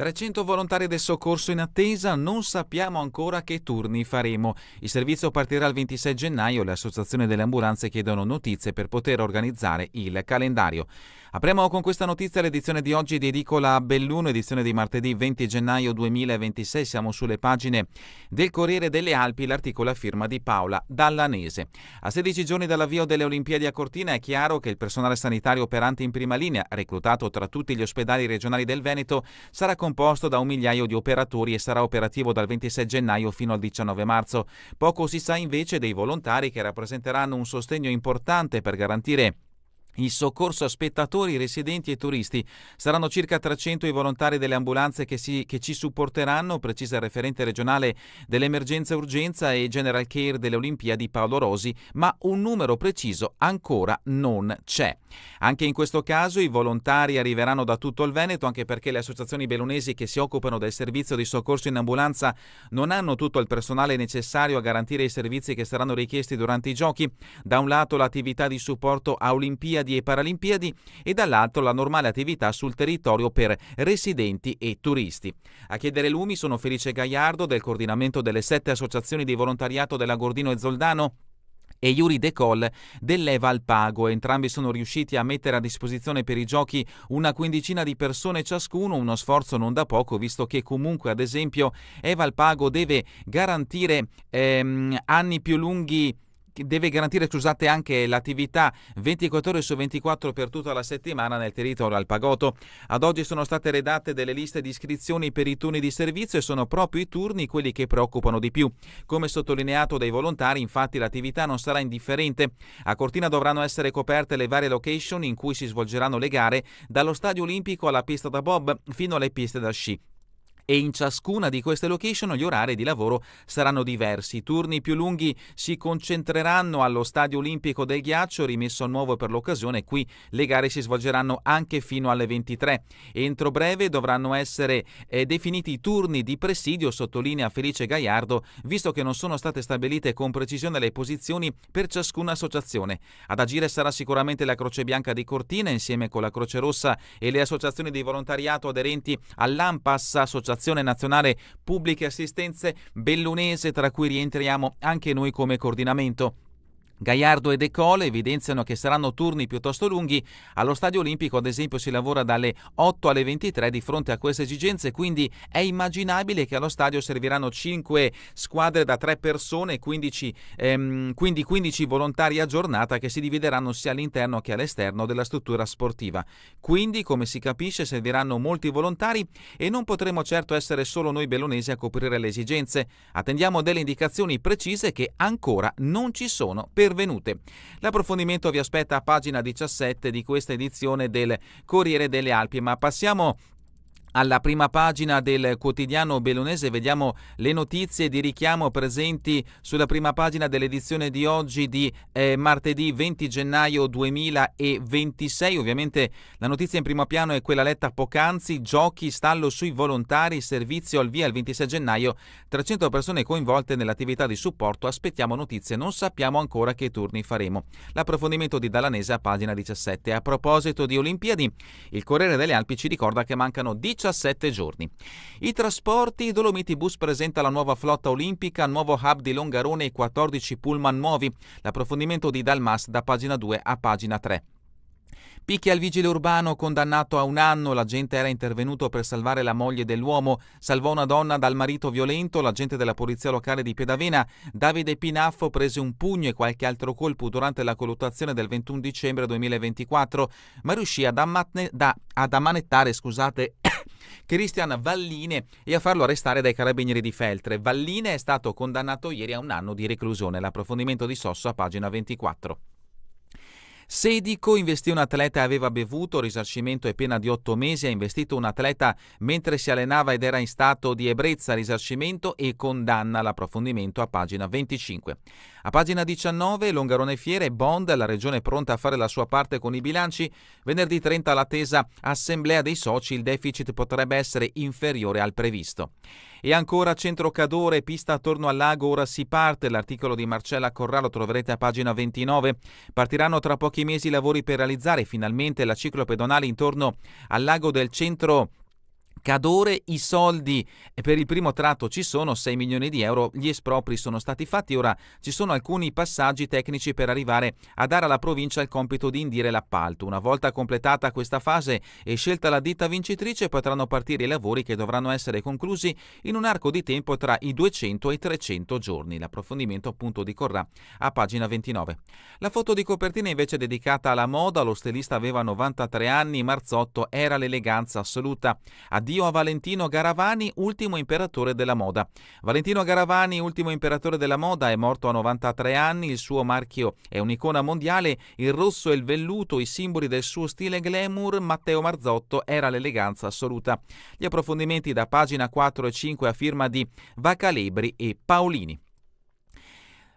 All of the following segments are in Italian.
300 volontari del soccorso in attesa, non sappiamo ancora che turni faremo. Il servizio partirà il 26 gennaio, le associazioni delle ambulanze chiedono notizie per poter organizzare il calendario. Apriamo con questa notizia l'edizione di oggi di Edicola Belluno, edizione di martedì 20 gennaio 2026. Siamo sulle pagine del Corriere delle Alpi, l'articolo a firma di Paola Dallanese. A 16 giorni dall'avvio delle Olimpiadi a Cortina è chiaro che il personale sanitario operante in prima linea, reclutato tra tutti gli ospedali regionali del Veneto, sarà composto da 1 migliaio di operatori e sarà operativo dal 26 gennaio fino al 19 marzo. Poco si sa invece dei volontari che rappresenteranno un sostegno importante per garantire il soccorso a spettatori, residenti e turisti. Saranno circa 300 i volontari delle ambulanze che ci supporteranno, precisa il referente regionale dell'emergenza urgenza e General Care delle Olimpiadi Paolo Rosi, ma un numero preciso ancora non c'è. Anche in questo caso i volontari arriveranno da tutto il Veneto, anche perché le associazioni bellunesi che si occupano del servizio di soccorso in ambulanza non hanno tutto il personale necessario a garantire i servizi che saranno richiesti durante i giochi. Da un lato l'attività di supporto a Olimpiadi e Paralimpiadi e dall'altro la normale attività sul territorio per residenti e turisti. A chiedere lumi sono Felice Gaiardo del coordinamento delle 7 associazioni di volontariato della Gordino e Zoldano e Yuri De Col dell'Eva al Pago. Entrambi sono riusciti a mettere a disposizione per i giochi una quindicina di persone ciascuno, uno sforzo non da poco, visto che comunque, ad esempio, Eva al Pago deve garantire anni più lunghi. Deve garantire, anche l'attività 24 ore su 24 per tutta la settimana nel territorio alpagoto. Ad oggi sono state redatte delle liste di iscrizioni per i turni di servizio e sono proprio i turni quelli che preoccupano di più. Come sottolineato dai volontari, infatti, l'attività non sarà indifferente. A Cortina dovranno essere coperte le varie location in cui si svolgeranno le gare, dallo stadio olimpico alla pista da bob fino alle piste da sci. E in ciascuna di queste location gli orari di lavoro saranno diversi. I turni più lunghi si concentreranno allo Stadio Olimpico del Ghiaccio, rimesso a nuovo per l'occasione. Qui le gare si svolgeranno anche fino alle 23. Entro breve dovranno essere definiti i turni di presidio, sottolinea Felice Gaiardo, visto che non sono state stabilite con precisione le posizioni per ciascuna associazione. Ad agire sarà sicuramente la Croce Bianca di Cortina, insieme con la Croce Rossa e le associazioni di volontariato aderenti all'ANPAS, Associazione Nazionale Pubbliche Assistenze Bellunese, tra cui rientriamo anche noi come coordinamento. Gaiardo e De Cole evidenziano che saranno turni piuttosto lunghi. Allo Stadio Olimpico, ad esempio, si lavora dalle 8 alle 23. Di fronte a queste esigenze, quindi, è immaginabile che allo stadio serviranno 5 squadre da 3 persone, quindi 15 volontari a giornata che si divideranno sia all'interno che all'esterno della struttura sportiva. Quindi, come si capisce, serviranno molti volontari e non potremo certo essere solo noi bellunesi a coprire le esigenze. Attendiamo delle indicazioni precise che ancora non ci sono pervenute. L'approfondimento vi aspetta a pagina 17 di questa edizione del Corriere delle Alpi, ma passiamo alla prima pagina del quotidiano bellunese. Vediamo le notizie di richiamo presenti sulla prima pagina dell'edizione di oggi di martedì 20 gennaio 2026. Ovviamente la notizia in primo piano è quella letta poc'anzi: giochi, stallo sui volontari, servizio al via il 26 gennaio, 300 persone coinvolte nell'attività di supporto. Aspettiamo notizie, non sappiamo ancora che turni faremo. L'approfondimento di Dallanese a pagina 17. A proposito di Olimpiadi, il Corriere delle Alpi ci ricorda che mancano 17 giorni. I trasporti: Dolomiti Bus presenta la nuova flotta olimpica, nuovo hub di Longarone e 14 pullman nuovi. L'approfondimento di Dalmas da pagina 2 a pagina 3. Picchia il vigile urbano, condannato a 1 anno. L'agente era intervenuto per salvare la moglie dell'uomo. Salvò una donna dal marito violento. L'agente della polizia locale di Piedavena, Davide Pinaffo, prese un pugno e qualche altro colpo durante la colluttazione del 21 dicembre 2024, ma riuscì ad ammanettare Cristian Valline e a farlo arrestare dai carabinieri di Feltre. Valline è stato condannato ieri a 1 anno di reclusione. L'approfondimento di Sosso a pagina 24. Sedico: investì un atleta e aveva bevuto, risarcimento e pena di 8 mesi. Ha investito un atleta mentre si allenava ed era in stato di ebbrezza, risarcimento e condanna. L'approfondimento a pagina 25. A pagina 19, Longarone Fiere, Bond, la regione è pronta a fare la sua parte con i bilanci. Venerdì 30 l'attesa assemblea dei soci, il deficit potrebbe essere inferiore al previsto. E ancora Centro Cadore, pista attorno al lago, ora si parte. L'articolo di Marcella Corralo troverete a pagina 29. Partiranno tra pochi mesi i lavori per realizzare finalmente la ciclopedonale intorno al lago del Centro Cadore, i soldi per il primo tratto ci sono, 6 milioni di euro, gli espropri sono stati fatti, ora ci sono alcuni passaggi tecnici per arrivare a dare alla provincia il compito di indire l'appalto. Una volta completata questa fase e scelta la ditta vincitrice, potranno partire i lavori che dovranno essere conclusi in un arco di tempo tra i 200 e i 300 giorni. L'approfondimento appunto di Corrà a pagina 29. La foto di copertina invece è dedicata alla moda, lo stilista aveva 93 anni, Marzotto era l'eleganza assoluta. Addio a Valentino Garavani, ultimo imperatore della moda. Valentino Garavani, ultimo imperatore della moda, è morto a 93 anni, il suo marchio è un'icona mondiale, il rosso e il velluto, i simboli del suo stile glamour. Matteo Marzotto era l'eleganza assoluta. Gli approfondimenti da pagina 4 e 5 a firma di Vacalebri e Paolini.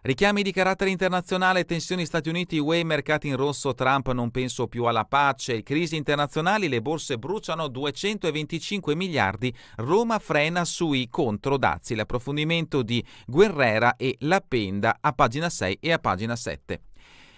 Richiami di carattere internazionale, tensioni Stati Uniti, UE, mercati in rosso, Trump non penso più alla pace, crisi internazionali, le borse bruciano 225 miliardi, Roma frena sui controdazi. L'approfondimento di Guerrera e Lapenda a pagina 6 e a pagina 7.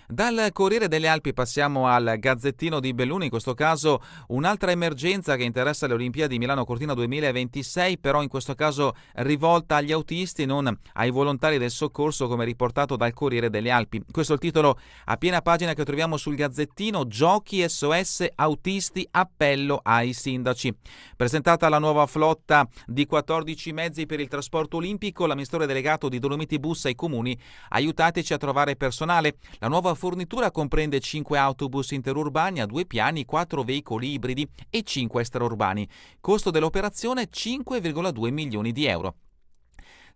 Dal Corriere delle Alpi passiamo al Gazzettino di Belluno, in questo caso un'altra emergenza che interessa le Olimpiadi Milano-Cortina 2026, però in questo caso rivolta agli autisti, non ai volontari del soccorso, come riportato dal Corriere delle Alpi. Questo è il titolo a piena pagina che troviamo sul Gazzettino: Giochi SOS autisti, appello ai sindaci. Presentata la nuova flotta di 14 mezzi per il trasporto olimpico, l'amministratore delegato di Dolomiti Bus ai comuni: aiutateci a trovare personale. La nuova fornitura comprende 5 autobus interurbani a 2 piani, 4 veicoli ibridi e 5 extraurbani. Costo dell'operazione 5,2 milioni di euro.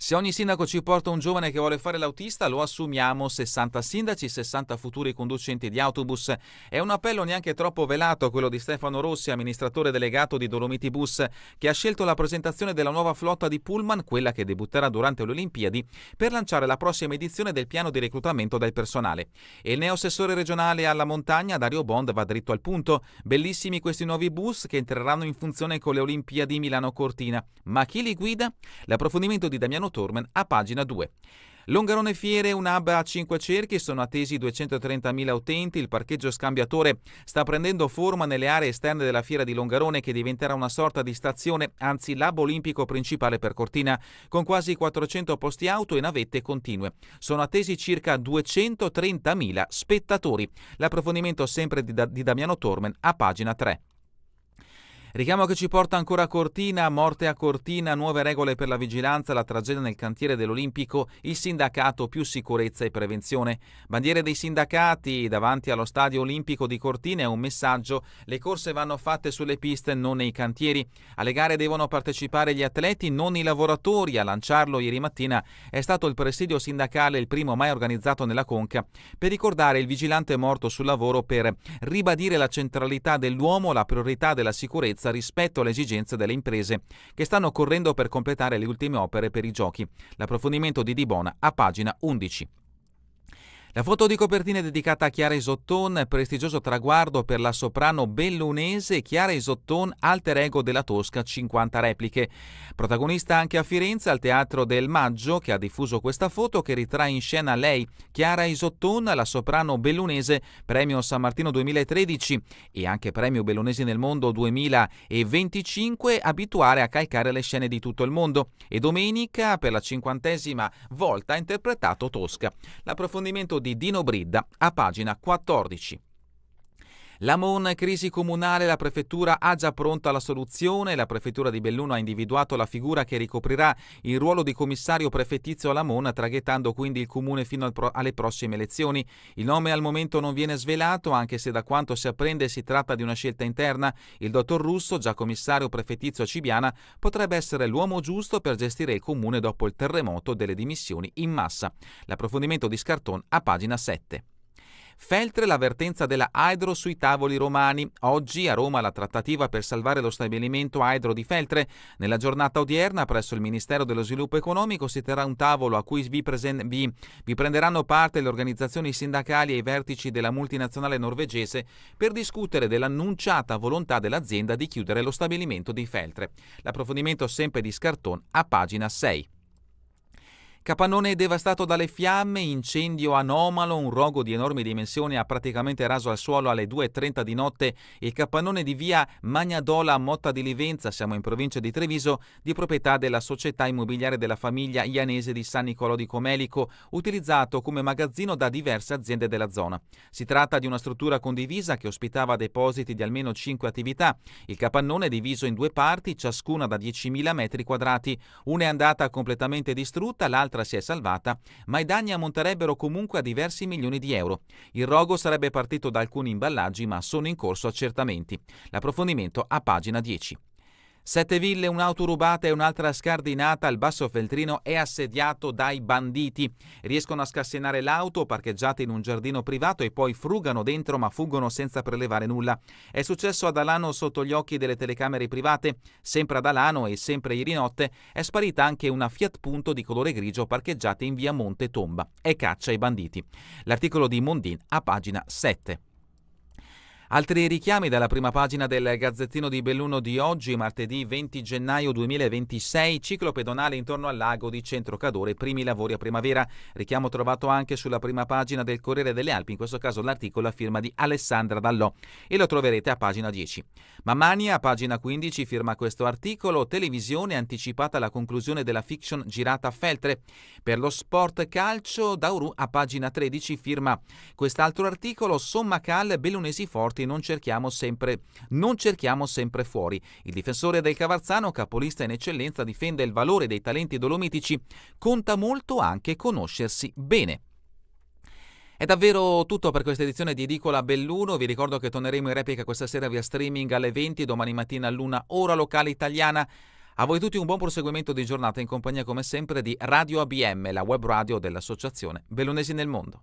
Se ogni sindaco ci porta un giovane che vuole fare l'autista, lo assumiamo. 60 sindaci, 60 futuri conducenti di autobus. È un appello neanche troppo velato quello di Stefano Rossi, amministratore delegato di Dolomiti Bus, che ha scelto la presentazione della nuova flotta di pullman, quella che debutterà durante le Olimpiadi, per lanciare la prossima edizione del piano di reclutamento del personale. E il neoassessore regionale alla montagna, Dario Bond, va dritto al punto. Bellissimi questi nuovi bus che entreranno in funzione con le Olimpiadi Milano-Cortina. Ma chi li guida? L'approfondimento di Damiano Tormen a pagina 2. Longarone Fiere, un hub a 5 cerchi, sono attesi 230.000 utenti, il parcheggio scambiatore sta prendendo forma nelle aree esterne della fiera di Longarone, che diventerà una sorta di stazione, anzi l'hub olimpico principale per Cortina, con quasi 400 posti auto e navette continue. Sono attesi circa 230.000 spettatori. L'approfondimento sempre di Damiano Tormen a pagina 3. Richiamo che ci porta ancora a Cortina, morte a Cortina, nuove regole per la vigilanza, la tragedia nel cantiere dell'Olimpico, il sindacato, più sicurezza e prevenzione. Bandiere dei sindacati davanti allo stadio olimpico di Cortina è un messaggio: le corse vanno fatte sulle piste, non nei cantieri. Alle gare devono partecipare gli atleti, non i lavoratori. A lanciarlo ieri mattina è stato il presidio sindacale, il primo mai organizzato nella Conca, per ricordare il vigilante morto sul lavoro, per ribadire la centralità dell'uomo, la priorità della sicurezza rispetto alle esigenze delle imprese che stanno correndo per completare le ultime opere per i giochi. L'approfondimento di Dibona a pagina 11. La foto di copertina è dedicata a Chiara Isotton, prestigioso traguardo per la soprano bellunese. Chiara Isotton, alter ego della Tosca, 50 repliche. Protagonista anche a Firenze al Teatro del Maggio, che ha diffuso questa foto che ritrae in scena lei, Chiara Isotton, la soprano bellunese, premio San Martino 2013 e anche premio Bellunesi nel Mondo 2025, abituare a calcare le scene di tutto il mondo. E domenica, per la 50ª volta, ha interpretato Tosca. L'approfondimento di Dino Bridda a pagina 14. La Mon, crisi comunale, la prefettura ha già pronta la soluzione. La prefettura di Belluno ha individuato la figura che ricoprirà il ruolo di commissario prefettizio alla Mon, traghettando quindi il comune fino alle prossime elezioni. Il nome al momento non viene svelato, anche se da quanto si apprende si tratta di una scelta interna. Il dottor Russo, già commissario prefettizio a Cibiana, potrebbe essere l'uomo giusto per gestire il comune dopo il terremoto delle dimissioni in massa. L'approfondimento di Scarton a pagina 7. Feltre, l'avvertenza della Hydro sui tavoli romani. Oggi a Roma la trattativa per salvare lo stabilimento Hydro di Feltre. Nella giornata odierna presso il Ministero dello Sviluppo Economico si terrà un tavolo a cui vi prenderanno parte le organizzazioni sindacali e i vertici della multinazionale norvegese per discutere dell'annunciata volontà dell'azienda di chiudere lo stabilimento di Feltre. L'approfondimento sempre di Scarton a pagina 6. Capannone devastato dalle fiamme, incendio anomalo, un rogo di enormi dimensioni ha praticamente raso al suolo alle 2:30 di notte il capannone di via Magnadola a Motta di Livenza, siamo in provincia di Treviso, di proprietà della società immobiliare della famiglia ianese di San Nicolò di Comelico, utilizzato come magazzino da diverse aziende della zona. Si tratta di una struttura condivisa che ospitava depositi di almeno 5 attività. Il capannone è diviso in 2 parti, ciascuna da 10.000 metri quadrati. Una è andata completamente distrutta, l'altra si è salvata, ma i danni ammonterebbero comunque a diversi milioni di euro. Il rogo sarebbe partito da alcuni imballaggi, ma sono in corso accertamenti. L'approfondimento a pagina 10. 7 ville, un'auto rubata e un'altra scardinata. Il Basso Feltrino è assediato dai banditi. Riescono a scassinare l'auto parcheggiata in un giardino privato e poi frugano dentro ma fuggono senza prelevare nulla. È successo ad Alano sotto gli occhi delle telecamere private. Sempre ad Alano e sempre ieri notte è sparita anche una Fiat Punto di colore grigio parcheggiata in via Monte Tomba. È caccia ai banditi. L'articolo di Mondin a pagina 7. Altri richiami dalla prima pagina del Gazzettino di Belluno di oggi, martedì 20 gennaio 2026, ciclo pedonale intorno al lago di Centrocadore, primi lavori a primavera. Richiamo trovato anche sulla prima pagina del Corriere delle Alpi, in questo caso l'articolo a firma di Alessandra Dallò, e lo troverete a pagina 10. Mammania, a pagina 15, firma questo articolo, televisione anticipata la conclusione della fiction girata a Feltre. Per lo sport calcio, Dauru, a pagina 13, firma quest'altro articolo, Somma Cal, bellunesi forti. Non cerchiamo sempre fuori. Il difensore del Cavarzano, capolista in eccellenza, difende il valore dei talenti dolomitici. Conta molto anche conoscersi bene. È davvero tutto per questa edizione di Edicola Belluno. Vi ricordo che torneremo in replica questa sera via streaming alle 20, domani mattina all'1 ora locale italiana. A voi tutti un buon proseguimento di giornata in compagnia come sempre di Radio ABM, la web radio dell'Associazione Bellunesi nel Mondo.